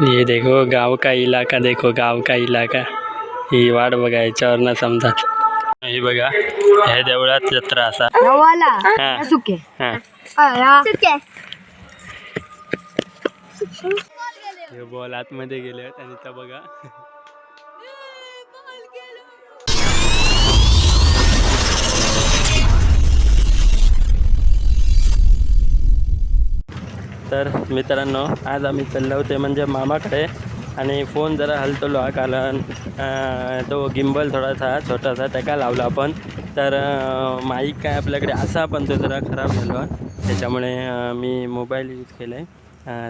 ये देखो गाव का इलाका, देखो गाव का इलाका. ही वाट बघा, याच्यावर न समजत. ही बघा, हे देवळात जत्रा असा. हा. सुके हे बॉल आतमध्ये गेले आणि तर बघा. तर मित्रांनो, आज आम्ही चाललो होते म्हणजे मामाकडे, आणि फोन जरा हलतलो कारण तो गिम्बल थोडासा छोटासा त्याका लावला आपण. तर माईक काय आपल्याकडे असा पण तो जरा खराब झालो, त्याच्यामुळे मी मोबाईल यूज केला आहे.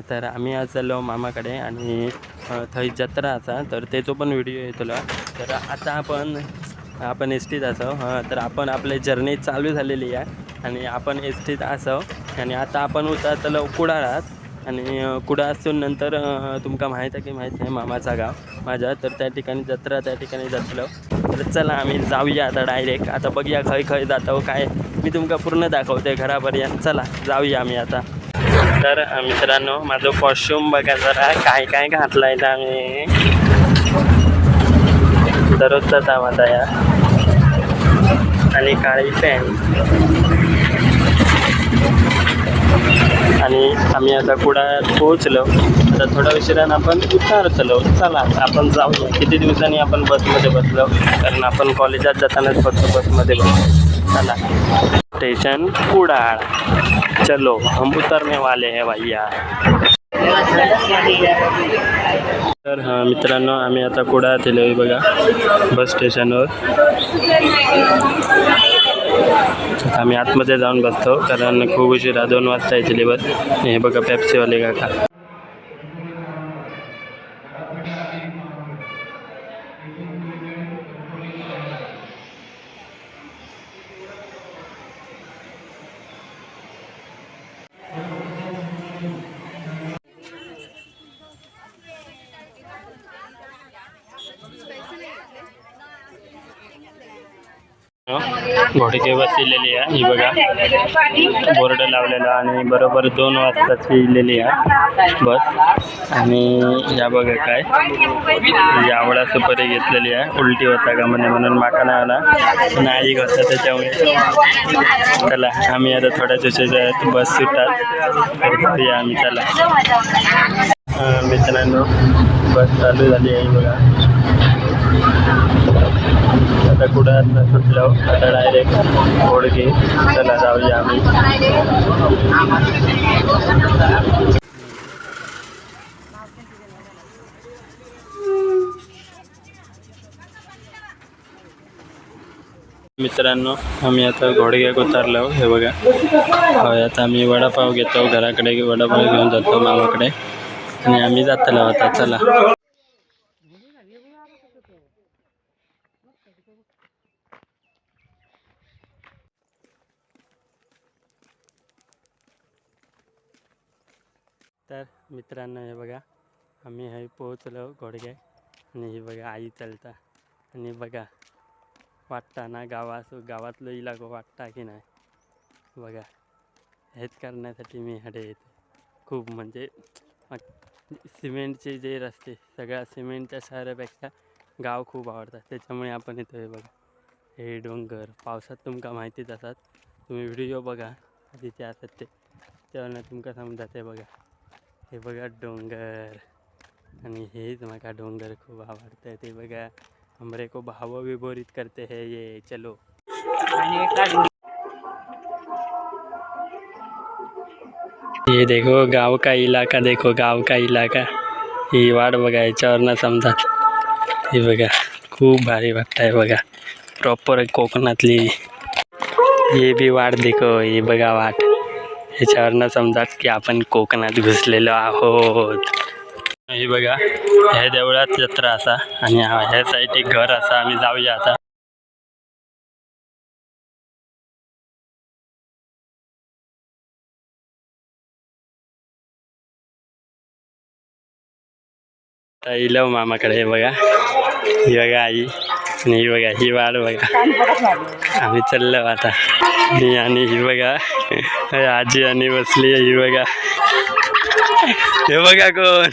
तर आम्ही आज चाललो मामाकडे आणि थंय जत्रा असा, तर त्याचो पण व्हिडिओ येतलो. तर आता आपण एस टीत असो. तर आपण आपली जर्नी चालू झालेली आहे आणि आपण एस टीत असो. आणि आता आपण उतरलो कुडाळात, आणि कुडाळ असून नंतर तुमका माहीत आहे की माहीत नाही मामाचा गाव माझा. तर त्या ठिकाणी जत्रा, त्या ठिकाणी जातलो. तर चला आम्ही जाऊया आता डायरेक्ट. आता बघूया खय जातो काय, मी तुमका पूर्ण दाखवते घरापर्यंत. चला जाऊया आम्ही आता. तर मित्रांनो, माझं कॉस्ट्यूम बघा जरा, काय काय घातलं आहे आम्ही दररोजचाच आवाजा या, आणि काळी पॅन्ट. आणि आम्ही आता कुडाळ्यात पोहोचलो. आता थोड्या उशिरानं आपण उतरतलो. चला आपण जाऊया. किती दिवसांनी आपण बसमध्ये बसलो, कारण आपण कॉलेजात जातानाच फक्त बसमध्ये बसलो. चला, स्टेशन कुडाळ, चलो हम उतरने वाले हैं भैया. तर मित्रांनो, आम्ही आता कुडाळात आलो बघा, बस स्टेशनवर. आम्ही आतमध्ये जाऊन बसतो कारण खूप उशिरा 2 वाजता येतील बस. हे बघा पेप्सीवाले काका. घोडके बसलेली आहे, ही बघा बोर्ड लावलेला, आणि बरोबर 2 वाजताची इलेली आहे बस. आणि या बघा काय आवळा सुपारी घेतलेली आहे, उलटी होता का म्हणे म्हणून माका नाही आला, नाही होता त्याच्यामुळे. चला आम्ही आता थोड्याच उशिरा बस सुटतात या आम्ही. चला मित्रांनो, बस चालू झाली आहे बघा. आता कुडाळात सुटलो, आता डायरेक्ट घोडके. चला जाऊया आम्ही. मित्रांनो, आम्ही आता घोडक्यात उतरलो. हे बघा, आता आम्ही वडापाव घेतो, घराकडे वडापाव घेऊन जातो मामाकडे, आणि आम्ही जातलो आता. चला. तर मित्रांनो, हे बघा आम्ही हे पोहोचलो घोडक्यात, आणि हे बघा आई चालता, आणि बघा वाटता ना गावातलं इलाका वाटता की नाही. बघा हेच करण्यासाठी मी हडे येते खूप. म्हणजे सिमेंटचे जे रस्ते, सगळ्या सिमेंटच्या शहरापेक्षा गाव खूप आवडतात, त्याच्यामुळे आपण येतो. हे बघा, हे डोंगर पावसात तुमका माहितीच असतात, तुम्ही व्हिडिओ बघा तिथे असतात ते, तेव्हा तुमका समजत. हे बघा, हे बघा डोंगर, आणि हेच मला डोंगर खूप आवडतं. ते बघा, हमरे को भाव विभोरित करते हैं ये. चलो. ये देखो गाव का इलाका, देखो गाव का इलाका. ही वाट बघा, याच्यावर न समजत. हे बघा खूप भारी वाटतंय बघा, प्रॉपर कोकणातली. हे बी वाट देखो, हे बघा वाट, ह्याच्यावर न समजत की आपण कोकणात घुसलेलो आहोत. हे बघा, ह्या देवळात जत्रा असा, आणि ह्या साईड एक घर असा. आम्ही जाऊया आता. इलो मामाकडे. हे बघा, ही बघा आई, आणि ही बघा ही वाट बघा. आम्ही चाललो आता. मी आणि ही बघा आजी आणि बसली. ही बघा, हे बघा कोण.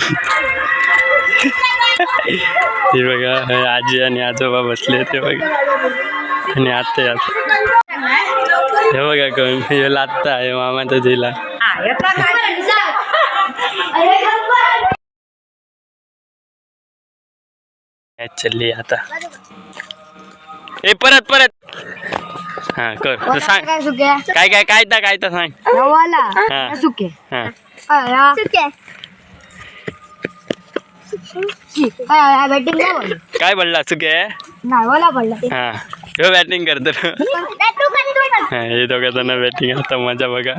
हे बघा हे आजी आणि आजोबा बसले ते बघा आणि आत्ते हे बघा कोण हे लात्ता आहे मामाचा जिला चलली आता ए परत हा कर सांग काय काय काय तर सांग काय बोलला चुके हा ह्यो बॅटिंग करतो हे दोघं जण बॅटिंग आता मजा बघा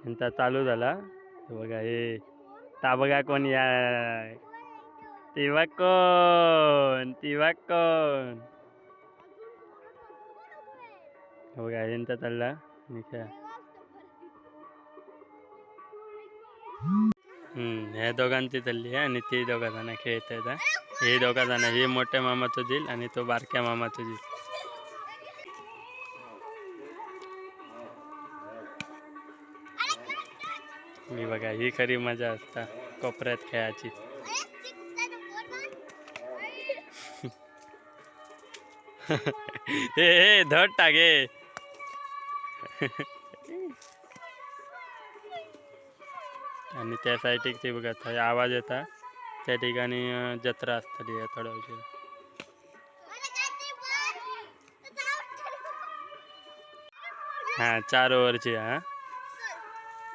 यांचा चालू झाला बघा हे ता बघा कोण या तेव्हा कोण बघा यांचा चालला निशा ह्या दोघांची चालली आहे आणि ते दोघा जण खेळत आहेत हे दोघा जण हे मोठ्या मामाचं झील आणि तो बारक्या मामाचं झील मी बघा ही खरी मजा असता कोपऱ्यात खेळायची हे धड टाके आणि त्या साईड ते बघा थंय आवाज येता त्या ठिकाणी जत्रा असतली थोड्या वेळ हा 4 ओव्हरची हा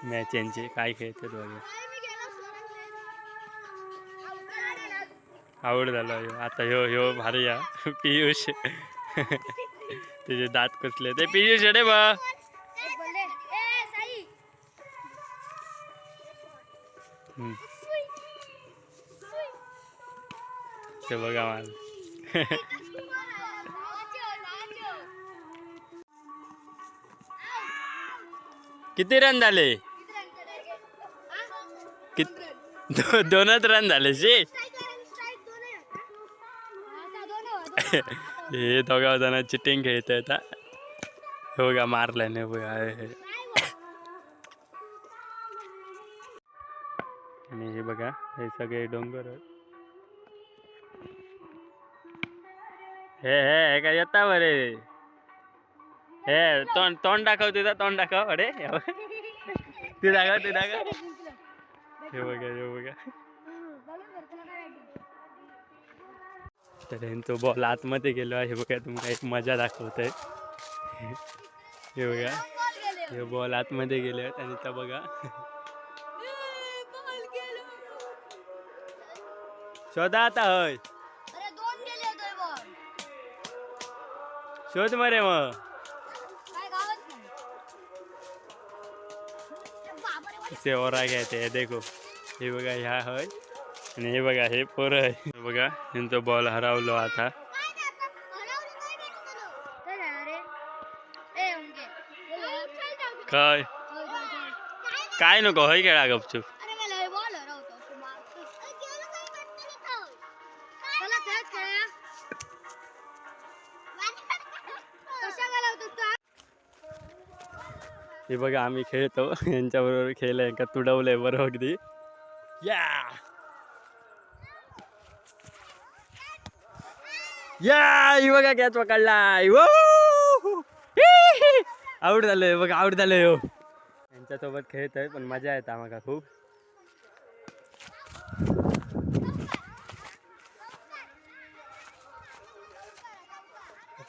मॅच यांची काय खेळतात वगैरे आवड झालं आता ह्यो भारी या पियुष तुझे दात कसले ते पियुष रे बा ते बघा मला किती रन झाले 2च रन झाले शे हे दोघा जण चिटिंग खेळत आहेत हे बघा मारल्याने बघा आणि हे बघा हे सगळे डोंगर हे काय येता बरे हे तोंड दाखव तुझा तोंड दाखव अरे ते दाखव हे बघा तर तो बॉल आतमध्ये गेलो हे बघा तुमका एक मजा दाखवतोय हे बघा हे बॉल आतमध्ये गेले आहेत आणि त्या बघा शोधा आता हय शोध मरे मग सेवरा घ्यायचे देखो हे बघा ह्या हय आणि हे बघा हे पोरं आहे हे बघा यांचा बॉल हरवलो आता काय काय नको हय खेळा गपचूप हे बघा आम्ही खेळतो यांच्याबरोबर खेळलंय का तुडवलंय बरोबर अगदी या ही बघा कॅच पकडलाय आऊट झालोय बघा आऊट झालोय हो यांच्यासोबत खेळतोय पण मजा येते आम्हाला खूप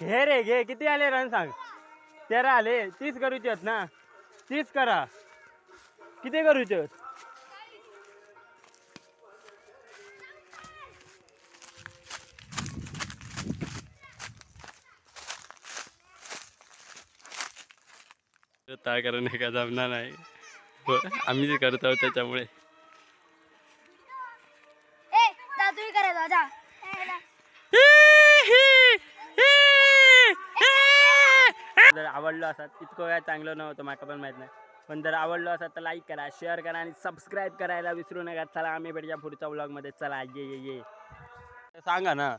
घे रे घे किती आले रन सांग 13 आले 30 करूचे आहेत ना 30 करा किती करूचे आहेत कारण का जमणार नाही आम्ही जे करतो त्याच्यामुळे जर आवडलं असत इतकं काय चांगलं नव्हतं मला पण माहित नाही पण जर आवडलं असत तर लाईक करा शेअर करा आणि सबस्क्राईब करायला विसरू नका चला आम्ही भेटूया पुढच्या व्लॉग मध्ये चला ये सांगा ना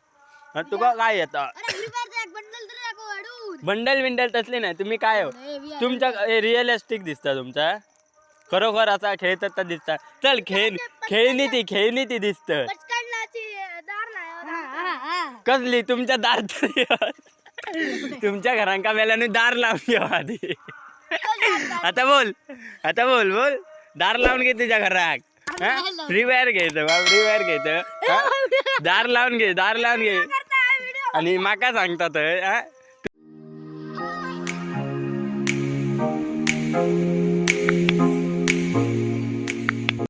तुका काय येतं बंडल तसले नाही तुम्ही काय हो तुमच्या रिअलिस्टिक दिसता तुमचा खरोखर असा खेळतात दिसता. चल खेळणी ती दिसत. कसली तुमच्या दार तुमच्या घरांका मेल्याने दार लावून घ्यावा आधी. आता बोल दार लावून घे तुझ्या घराक. फ्री फायर घ्यायचं दार लावून घे आणि माका सांगतात